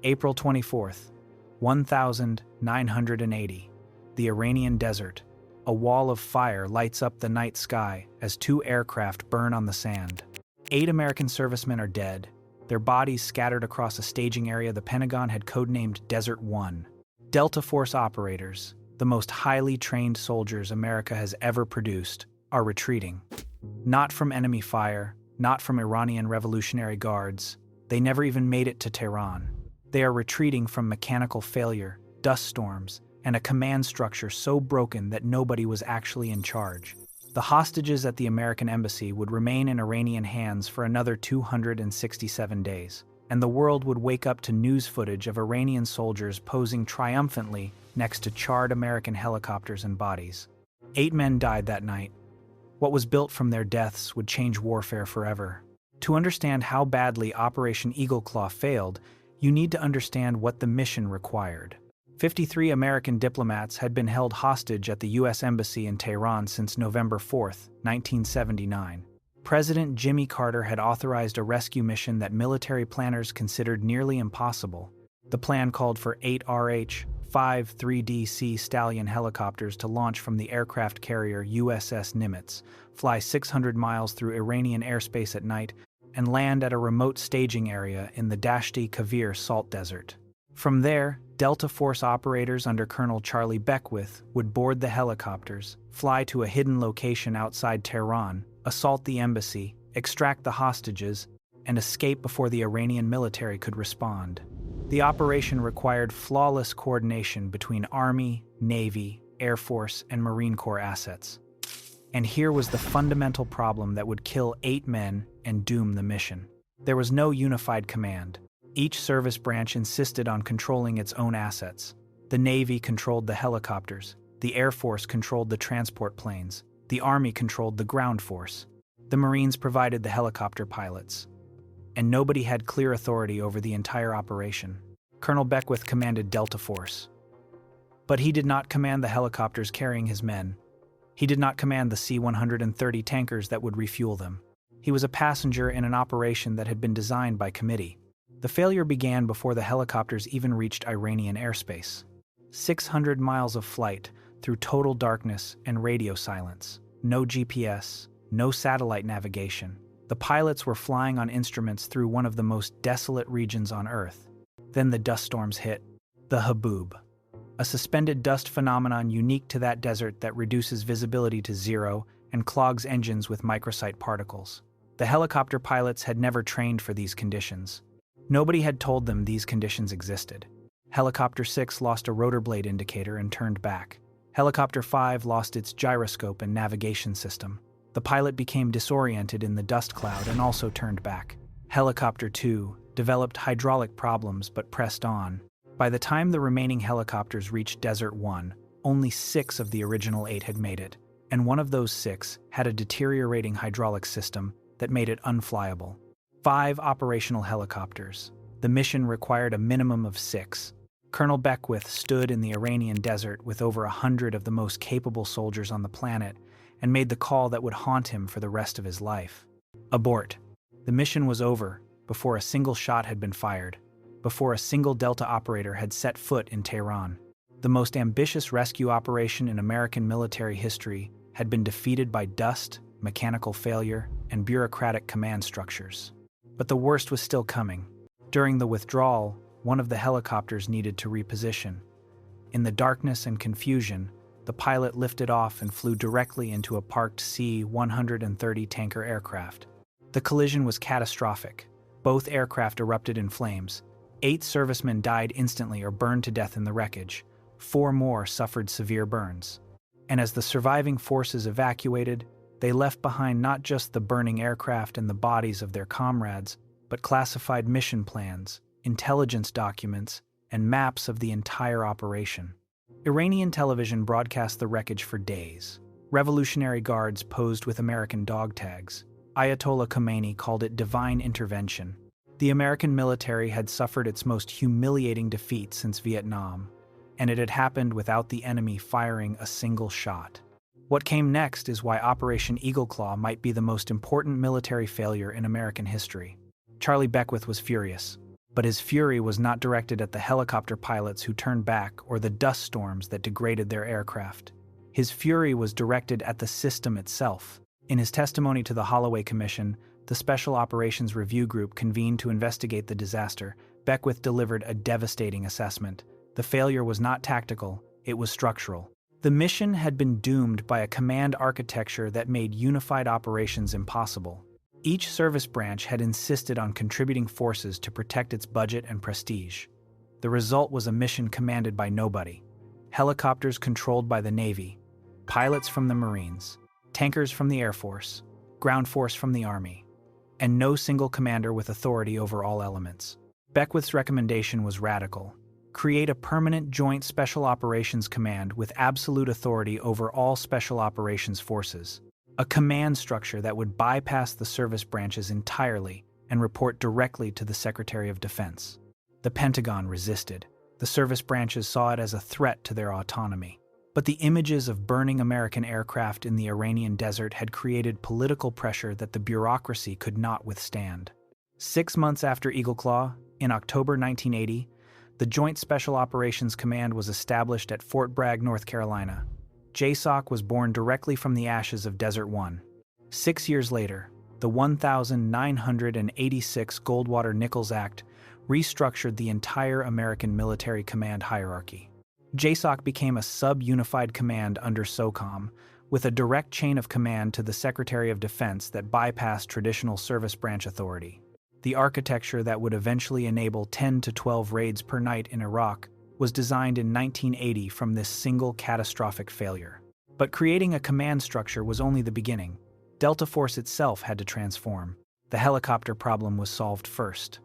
April 24th, 1980. The Iranian desert. A wall of fire lights up the night sky as two aircraft burn on the sand. 8 American servicemen are dead, their bodies scattered across a staging area the Pentagon had codenamed Desert One. Delta Force operators, the most highly trained soldiers America has ever produced, are retreating. Not from enemy fire, not from Iranian Revolutionary Guards. They never even made it to Tehran. They are retreating from mechanical failure, dust storms, and a command structure so broken that nobody was actually in charge. The hostages at the American embassy would remain in Iranian hands for another 267 days, and the world would wake up to news footage of Iranian soldiers posing triumphantly next to charred American helicopters and bodies. 8 men died that night. What was built from their deaths would change warfare forever. To understand how badly Operation Eagle Claw failed, you need to understand what the mission required. 53 American diplomats had been held hostage at the U.S. Embassy in Tehran since November 4, 1979. President Jimmy Carter had authorized a rescue mission that military planners considered nearly impossible. The plan called for 8 RH-5 3DC Stallion helicopters to launch from the aircraft carrier USS Nimitz, fly 600 miles through Iranian airspace at night, and land at a remote staging area in the Dashti Kavir Salt Desert. From there, Delta Force operators under Colonel Charlie Beckwith would board the helicopters, fly to a hidden location outside Tehran, assault the embassy, extract the hostages, and escape before the Iranian military could respond. The operation required flawless coordination between Army, Navy, Air Force, and Marine Corps assets. And here was the fundamental problem that would kill 8 men and doom the mission. There was no unified command. Each service branch insisted on controlling its own assets. The Navy controlled the helicopters, the Air Force controlled the transport planes, the Army controlled the ground force, the Marines provided the helicopter pilots, and nobody had clear authority over the entire operation. Colonel Beckwith commanded Delta Force. But he did not command the helicopters carrying his men. He did not command the C-130 tankers that would refuel them. He was a passenger in an operation that had been designed by committee. The failure began before the helicopters even reached Iranian airspace. 600 miles of flight through total darkness and radio silence. No GPS, no satellite navigation. The pilots were flying on instruments through one of the most desolate regions on Earth. Then the dust storms hit. The haboob, a suspended dust phenomenon unique to that desert that reduces visibility to zero and clogs engines with microsite particles. The helicopter pilots had never trained for these conditions. Nobody had told them these conditions existed. Helicopter 6 lost a rotor blade indicator and turned back. Helicopter 5 lost its gyroscope and navigation system. The pilot became disoriented in the dust cloud and also turned back. Helicopter 2 developed hydraulic problems but pressed on. By the time the remaining helicopters reached Desert 1, only 6 of the original 8 had made it, and one of those 6 had a deteriorating hydraulic system that made it unflyable. 5 operational helicopters. The mission required a minimum of 6. Colonel Beckwith stood in the Iranian desert with over 100 of the most capable soldiers on the planet and made the call that would haunt him for the rest of his life. Abort. The mission was over before a single shot had been fired, before a single Delta operator had set foot in Tehran. The most ambitious rescue operation in American military history had been defeated by dust, mechanical failure, and bureaucratic command structures. But the worst was still coming. During the withdrawal, one of the helicopters needed to reposition. In the darkness and confusion, the pilot lifted off and flew directly into a parked C-130 tanker aircraft. The collision was catastrophic. Both aircraft erupted in flames. 8 servicemen died instantly or burned to death in the wreckage. 4 more suffered severe burns. And as the surviving forces evacuated, they left behind not just the burning aircraft and the bodies of their comrades, but classified mission plans, intelligence documents, and maps of the entire operation. Iranian television broadcast the wreckage for days. Revolutionary Guards posed with American dog tags. Ayatollah Khomeini called it divine intervention. The American military had suffered its most humiliating defeat since Vietnam, and it had happened without the enemy firing a single shot. What came next is why Operation Eagle Claw might be the most important military failure in American history. Charlie Beckwith was furious. But his fury was not directed at the helicopter pilots who turned back or the dust storms that degraded their aircraft. His fury was directed at the system itself. In his testimony to the Holloway Commission, the Special Operations Review Group convened to investigate the disaster. Beckwith delivered a devastating assessment. The failure was not tactical, it was structural. The mission had been doomed by a command architecture that made unified operations impossible. Each service branch had insisted on contributing forces to protect its budget and prestige. The result was a mission commanded by nobody. Helicopters controlled by the Navy, pilots from the Marines, tankers from the Air Force, ground force from the Army, and no single commander with authority over all elements. Beckwith's recommendation was radical. Create a permanent Joint Special Operations Command with absolute authority over all Special Operations forces. A command structure that would bypass the service branches entirely and report directly to the Secretary of Defense. The Pentagon resisted. The service branches saw it as a threat to their autonomy. But the images of burning American aircraft in the Iranian desert had created political pressure that the bureaucracy could not withstand. 6 months after Eagle Claw, in October 1980, the Joint Special Operations Command was established at Fort Bragg, North Carolina. JSOC was born directly from the ashes of Desert One. 6 years later, the 1986 Goldwater-Nichols Act restructured the entire American military command hierarchy. JSOC became a sub-unified command under SOCOM, with a direct chain of command to the Secretary of Defense that bypassed traditional service branch authority. The architecture that would eventually enable 10 to 12 raids per night in Iraq was designed in 1980 from this single catastrophic failure. But creating a command structure was only the beginning. Delta Force itself had to transform. The helicopter problem was solved first.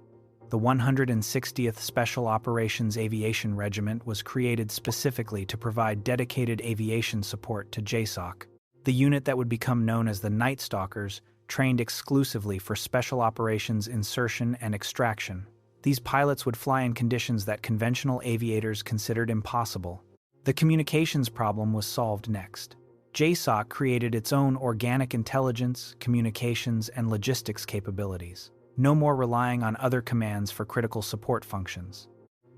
The 160th Special Operations Aviation Regiment was created specifically to provide dedicated aviation support to JSOC. The unit that would become known as the Night Stalkers trained exclusively for special operations insertion and extraction. These pilots would fly in conditions that conventional aviators considered impossible. The communications problem was solved next. JSOC created its own organic intelligence, communications, and logistics capabilities. No more relying on other commands for critical support functions.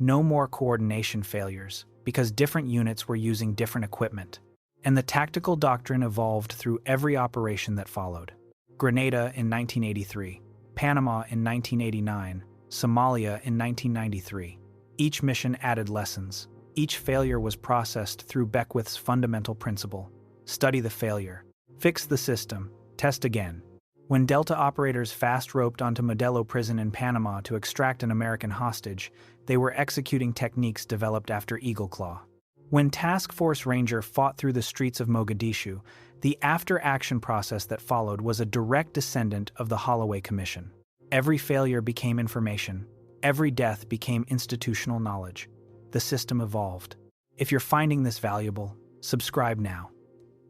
No more coordination failures, because different units were using different equipment. And the tactical doctrine evolved through every operation that followed. Grenada in 1983, Panama in 1989, Somalia in 1993. Each mission added lessons. Each failure was processed through Beckwith's fundamental principle. Study the failure. Fix the system. Test again. When Delta operators fast-roped onto Modelo Prison in Panama to extract an American hostage, they were executing techniques developed after Eagle Claw. When Task Force Ranger fought through the streets of Mogadishu, the after-action process that followed was a direct descendant of the Holloway Commission. Every failure became information. Every death became institutional knowledge. The system evolved. If you're finding this valuable, subscribe now.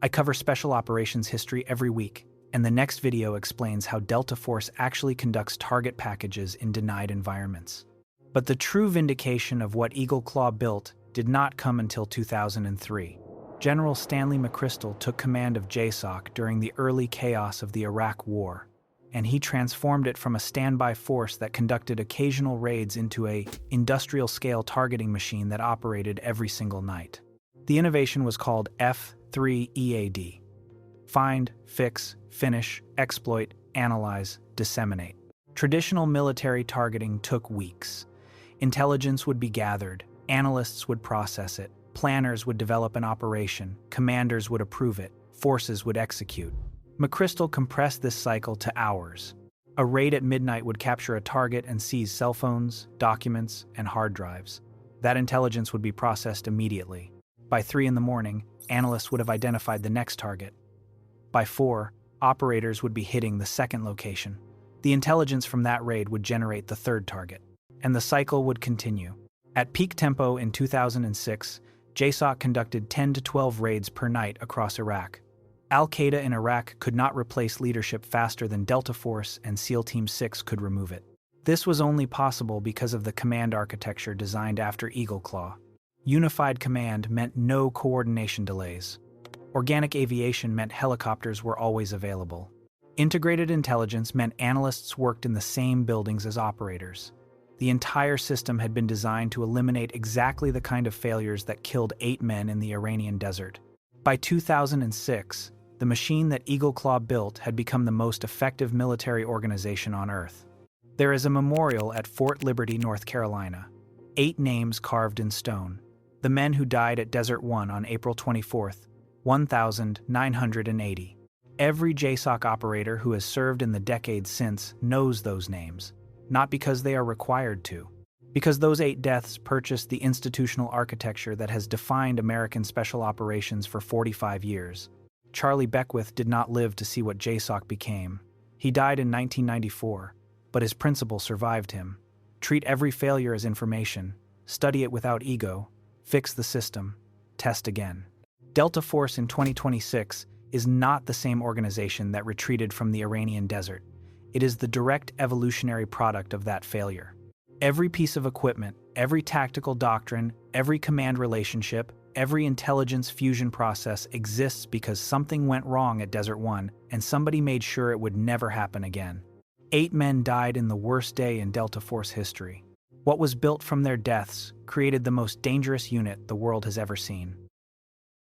I cover special operations history every week, and the next video explains how Delta Force actually conducts target packages in denied environments. But the true vindication of what Eagle Claw built did not come until 2003. General Stanley McChrystal took command of JSOC during the early chaos of the Iraq War, and he transformed it from a standby force that conducted occasional raids into an industrial-scale targeting machine that operated every single night. The innovation was called F3EAD. Find, fix, finish, exploit, analyze, disseminate. Traditional military targeting took weeks. Intelligence would be gathered, analysts would process it, planners would develop an operation, commanders would approve it, forces would execute. McChrystal compressed this cycle to hours. A raid at midnight would capture a target and seize cell phones, documents, and hard drives. That intelligence would be processed immediately. By 3 a.m, analysts would have identified the next target. By 4, operators would be hitting the second location. The intelligence from that raid would generate the third target, and the cycle would continue. At peak tempo in 2006, JSOC conducted 10 to 12 raids per night across Iraq. Al-Qaeda in Iraq could not replace leadership faster than Delta Force and SEAL Team 6 could remove it. This was only possible because of the command architecture designed after Eagle Claw. Unified command meant no coordination delays. Organic aviation meant helicopters were always available. Integrated intelligence meant analysts worked in the same buildings as operators. The entire system had been designed to eliminate exactly the kind of failures that killed 8 men in the Iranian desert. By 2006, the machine that Eagle Claw built had become the most effective military organization on Earth. There is a memorial at Fort Liberty, North Carolina. 8 names carved in stone. The men who died at Desert 1 on April 24, 1980. Every JSOC operator who has served in the decades since knows those names, not because they are required to, because those 8 deaths purchased the institutional architecture that has defined American special operations for 45 years. Charlie Beckwith did not live to see what JSOC became. He died in 1994, but his principle survived him. Treat every failure as information, study it without ego, fix the system, test again. Delta Force in 2026 is not the same organization that retreated from the Iranian desert. It is the direct evolutionary product of that failure. Every piece of equipment, every tactical doctrine, every command relationship, every intelligence fusion process exists because something went wrong at Desert 1 and somebody made sure it would never happen again. 8 men died in the worst day in Delta Force history. What was built from their deaths created the most dangerous unit the world has ever seen.